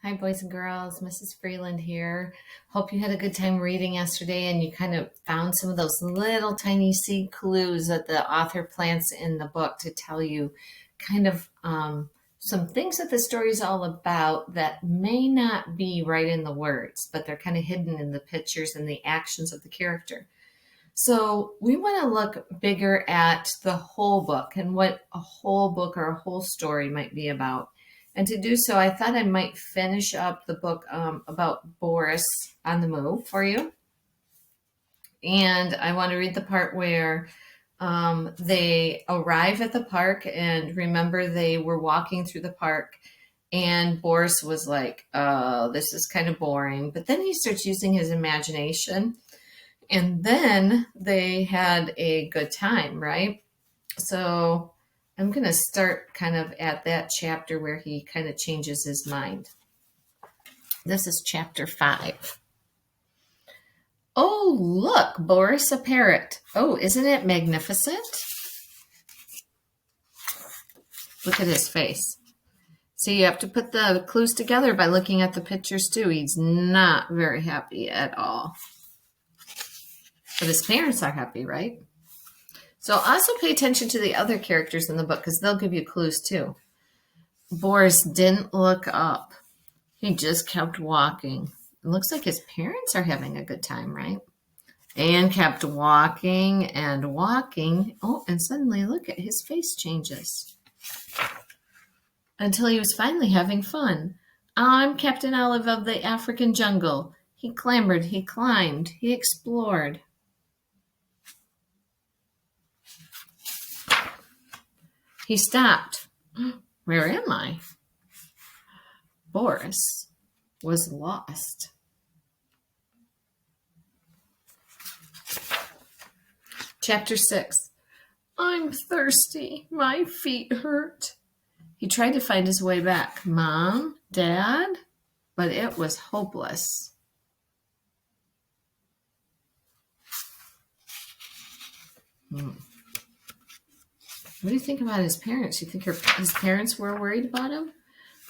Hi, boys and girls. Mrs. Freeland here. Hope you had a good time reading yesterday and you kind of found some of those little tiny seed clues that the author plants in the book to tell you kind of some things that the story is all about that may not be right in the words, but they're kind of hidden in the pictures and the actions of the character. So we want to look bigger at the whole book and what a whole book or a whole story might be about. And to do so, I thought I might finish up the book about Boris on the move for you. And I want to read the part where they arrive at the park, and remember they were walking through the park, and Boris was like, this is kind of boring. But then he starts using his imagination, and then they had a good time, right? So I'm going to start kind of at that chapter where he kind of changes his mind. This is chapter 5. Oh, look, Boris, a parrot. Oh, isn't it magnificent? Look at his face. See, you have to put the clues together by looking at the pictures too. He's not very happy at all. But his parents are happy, right? So also pay attention to the other characters in the book because they'll give you clues too. Boris didn't look up. He just kept walking. It looks like his parents are having a good time, right? And kept walking and walking. Oh, and suddenly look at his face changes. Until he was finally having fun. I'm Captain Olive of the African jungle. He clambered, he climbed, he explored. He stopped. Where am I? Boris was lost. Chapter 6. I'm thirsty. My feet hurt. He tried to find his way back. Mom? Dad? But it was hopeless. What do you think about his parents? You think his parents were worried about him?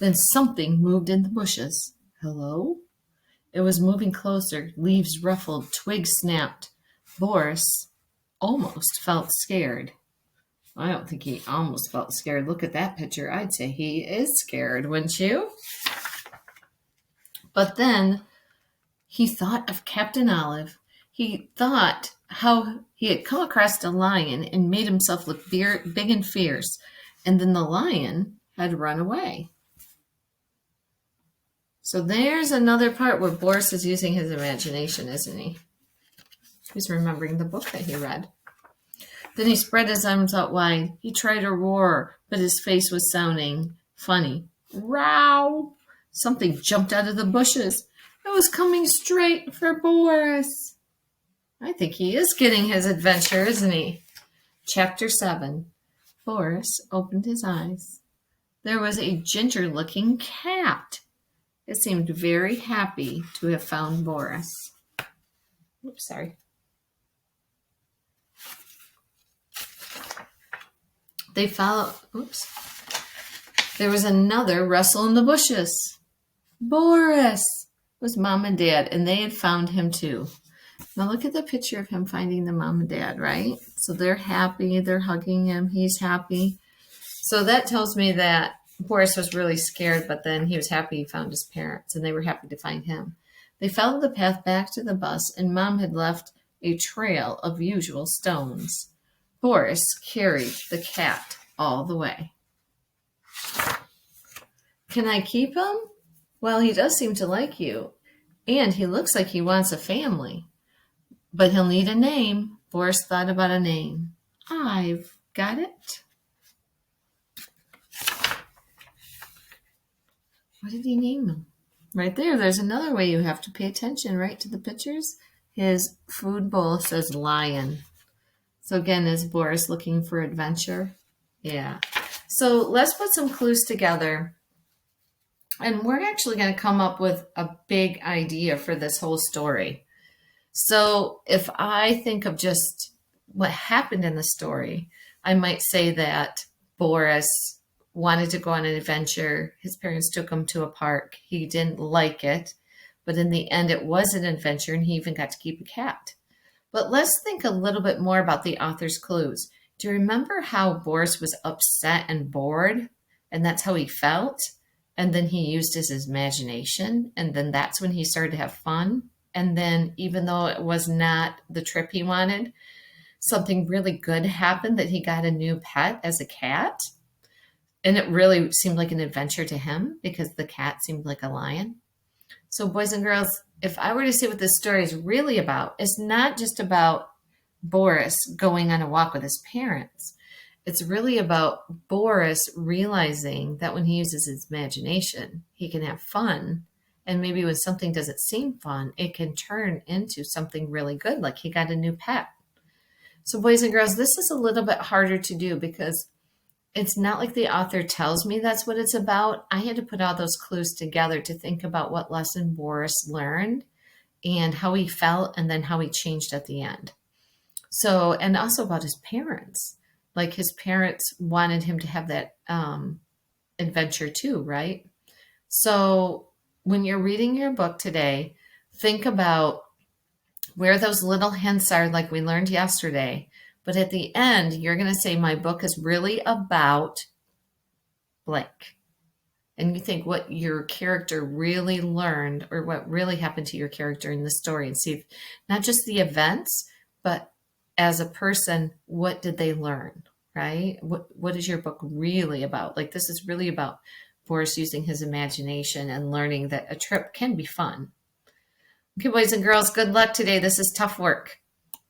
Then something moved in the bushes. Hello? It was moving closer. Leaves ruffled. Twigs snapped. Boris almost felt scared. I don't think he almost felt scared. Look at that picture. I'd say he is scared, wouldn't you? But then he thought of Captain Olive. He thought how he had come across a lion and made himself look big and fierce. And then the lion had run away. So there's another part where Boris is using his imagination, isn't he? He's remembering the book that he read. Then he spread his arms out wide. He tried to roar, but his face was sounding funny. Row! Something jumped out of the bushes. It was coming straight for Boris. I think he is getting his adventure, isn't he? Chapter 7. Boris opened his eyes. There was a ginger-looking cat. It seemed very happy to have found Boris. Oops, sorry. They followed. Oops. There was another rustle in the bushes. Boris was Mom and Dad, and they had found him too. Now look at the picture of him finding the mom and dad, right? So they're happy. They're hugging him. He's happy. So that tells me that Boris was really scared, but then he was happy he found his parents, and they were happy to find him. They followed the path back to the bus, and Mom had left a trail of usual stones. Boris carried the cat all the way. Can I keep him? Well, he does seem to like you, and he looks like he wants a family. But he'll need a name. Boris thought about a name. I've got it. What did he name him? Right there, there's another way you have to pay attention, right, to the pictures. His food bowl says lion. So again, is Boris looking for adventure? Yeah. So let's put some clues together. And we're actually going to come up with a big idea for this whole story. So if I think of just what happened in the story, I might say that Boris wanted to go on an adventure. His parents took him to a park. He didn't like it, but in the end, it was an adventure, and he even got to keep a cat. But let's think a little bit more about the author's clues. Do you remember how Boris was upset and bored? And that's how he felt? And then he used his imagination. And then that's when he started to have fun. And then, even though it was not the trip he wanted, something really good happened, that he got a new pet as a cat. And it really seemed like an adventure to him because the cat seemed like a lion. So, boys and girls, if I were to say what this story is really about, it's not just about Boris going on a walk with his parents. It's really about Boris realizing that when he uses his imagination, he can have fun. And maybe when something doesn't seem fun, it can turn into something really good, like he got a new pet. So, boys and girls, this is a little bit harder to do because it's not like the author tells me that's what it's about. I had to put all those clues together to think about what lesson Boris learned and how he felt, and then how he changed at the end. So, and also about his parents. Like, his parents wanted him to have that adventure too, right? So when you're reading your book today, think about where those little hints are, like we learned yesterday. But at the end, you're going to say, my book is really about blank. And you think what your character really learned, or what really happened to your character in the story, and see if not just the events, but as a person, what did they learn, right? What is your book really about? Like, this is really about Boris using his imagination and learning that a trip can be fun. Okay, boys and girls, good luck today. This is tough work.